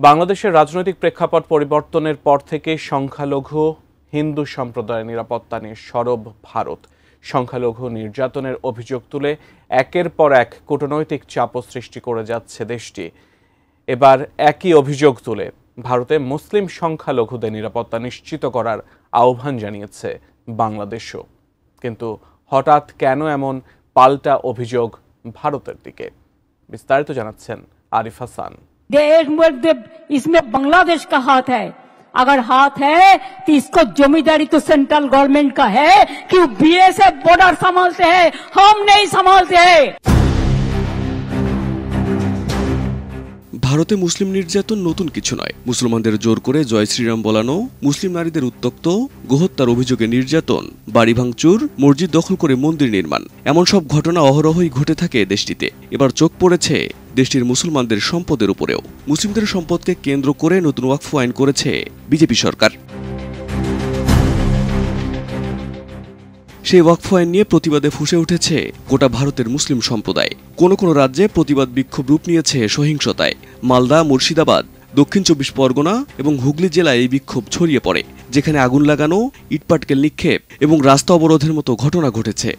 বাংলাদেশের রাজনৈতিক প্রেক্ষাপট পরিবর্তনের পর থেকে সংখ্যালঘু হিন্দু সম্প্রদায়ের নিরাপত্তা নিয়ে সরব ভারত। সংখ্যালঘু নির্যাতনের অভিযোগ তুলে একের পর এক কূটনৈতিক চাপও সৃষ্টি করে যাচ্ছে দেশটি। এবার একই অভিযোগ তুলে ভারতে মুসলিম সংখ্যালঘুদের নিরাপত্তা নিশ্চিত করার আহ্বান জানিয়েছে বাংলাদেশও। কিন্তু হঠাৎ কেন এমন পাল্টা অভিযোগ ভারতের দিকে? বিস্তারিত জানাচ্ছেন আরিফ হাসান। इसमें बांग्लादेश का हाथ है। अगर हाथ है तो इसको जमींदारी तो सेंट्रल गवर्नमेंट का है कि बीएसएफ बॉर्डर संभालते हैं, हम नहीं संभालते हैं। ভারতে মুসলিম নির্যাতন নতুন কিছু নয়। মুসলমানদের জোর করে জয় শ্রীরাম বলানো, মুসলিম নারীদের উত্ত্যক্ত, গোহত্যার অভিযোগে নির্যাতন, বাড়ি ভাঙচুর, মসজিদ দখল করে মন্দির নির্মাণ, এমন সব ঘটনা অহরহই ঘটে থাকে দেশটিতে। এবার চোখ পড়েছে দেশটির মুসলমানদের সম্পদের উপরেও। মুসলিমদের সম্পদকে কেন্দ্র করে নতুন ওয়াকফ আইন করেছে বিজেপি সরকার। সেই ওয়াকফ আইন নিয়ে প্রতিবাদে ফুঁসে উঠেছে গোটা ভারতের মুসলিম সম্প্রদায়। কোন কোন রাজ্যে প্রতিবাদ বিক্ষোভ রূপ নিয়েছে সহিংসতায়। মালদা, মুর্শিদাবাদ, দক্ষিণ 24 পরগনা এবং হুগলি জেলায় এই বিক্ষোভ ছড়িয়ে পড়ে, যেখানে আগুন লাগানো, ইটপাটকেল নিক্ষেপ এবং রাস্তা অবরোধের মতো ঘটনা ঘটেছে।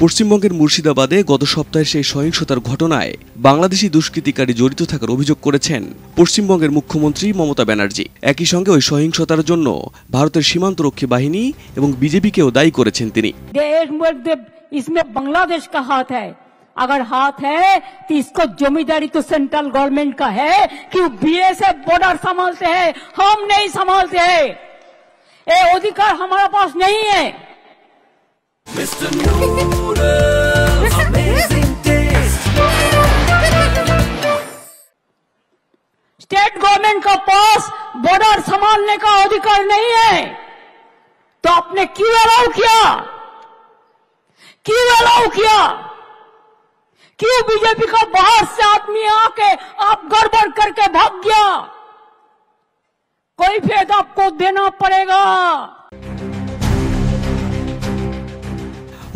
পশ্চিমবঙ্গের মুর্শিদাবাদে গত সপ্তাহে সেই সহিংসতার ঘটনায় বাংলাদেশি দুষ্কৃতিকারী জড়িত থাকার অভিযোগ করেছেন পশ্চিমবঙ্গের মুখ্যমন্ত্রী মমতা ব্যানার্জি। একই সঙ্গে ওই সহিংসতার জন্য ভারতের সীমান্তরক্ষী বাহিনী এবং বিজেপিকেও দায়ী করেছেন তিনি। इसमें बांग्लादेश का हाथ है। अगर हाथ है तो इसको जमींदारी तो सेंट्रल गवर्नमेंट का है कि बीएसएफ बॉर्डर संभालते हैं, हम नहीं संभालते हैं। ये अधिकार हमारे पास नहीं है। स्टेट गवर्नमेंट का पास बॉर्डर संभालने का अधिकार नहीं है, तो आपने क्यों अलाउ किया? क्यों बीजेपी का बाहर से आदमी आके आप गड़बड़ करके भाग गया? कोई फेद आपको देना पड़ेगा।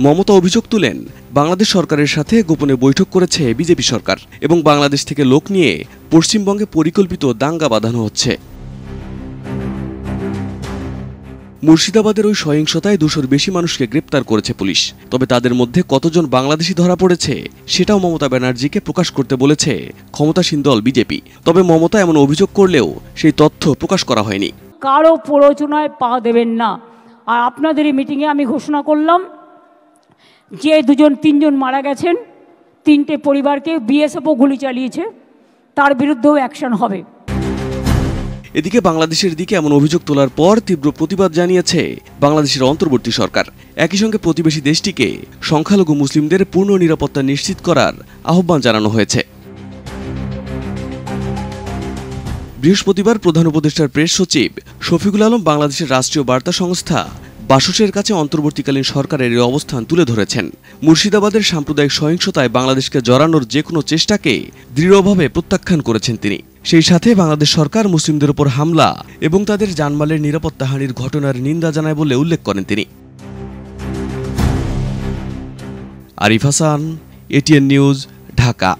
মমতা অভিযোগ তুলেন, বাংলাদেশ সরকারের সাথে গোপনে বৈঠক করেছে বিজেপি সরকার এবং বাংলাদেশ থেকে লোক নিয়ে পশ্চিমবঙ্গে পরিকল্পিত দাঙ্গা বাঁধানো হচ্ছে। মুর্শিদাবাদের ওই সহিংসতায় 200-র বেশি মানুষকে গ্রেপ্তার করেছে পুলিশ। তবে তাদের মধ্যে কতজন বাংলাদেশি ধরা পড়েছে সেটাও মমতা ব্যানার্জিকে প্রকাশ করতে বলেছে ক্ষমতাসীন দল বিজেপি। তবে মমতা এমন অভিযোগ করলেও সেই তথ্য প্রকাশ করা হয়নি। কারো প্ররোচনায় পা দেবেন না। আর আপনাদের এই মিটিংয়ে আমি ঘোষণা করলাম যে 2-3জন মারা গেছেন, 3টে পরিবারকে বিএসএফও গুলি চালিয়েছে, তার বিরুদ্ধেও অ্যাকশন হবে। এদিকে বাংলাদেশের দিকে এমন অভিযোগ তোলার পর তীব্র প্রতিবাদ জানিয়েছে বাংলাদেশের অন্তর্বর্তী সরকার। একই সঙ্গে প্রতিবেশী দেশটিকে সংখ্যালঘু মুসলিমদের পূর্ণ নিরাপত্তা নিশ্চিত করার আহ্বান জানানো হয়েছে। বৃহস্পতিবার প্রধান উপদেষ্টার প্রেস সচিব শফিকুল আলম বাংলাদেশের রাষ্ট্রীয় বার্তা সংস্থা বাসসের কাছে অন্তর্বর্তীকালীন সরকারের এই অবস্থান তুলে ধরেছেন। মুর্শিদাবাদের সাম্প্রদায়িক সহিংসতায় বাংলাদেশকে জড়ানোর যে কোনো চেষ্টাকে দৃঢ়ভাবে প্রত্যাখ্যান করেছেন তিনি। সেই সাথে বাংলাদেশ সরকার মুসলিমদের উপর হামলা এবং তাদের জানমালের নিরাপত্তাহানির ঘটনার নিন্দা জানায় বলে উল্লেখ করেন তিনি। Arif Hasan, ATN news, Dhaka.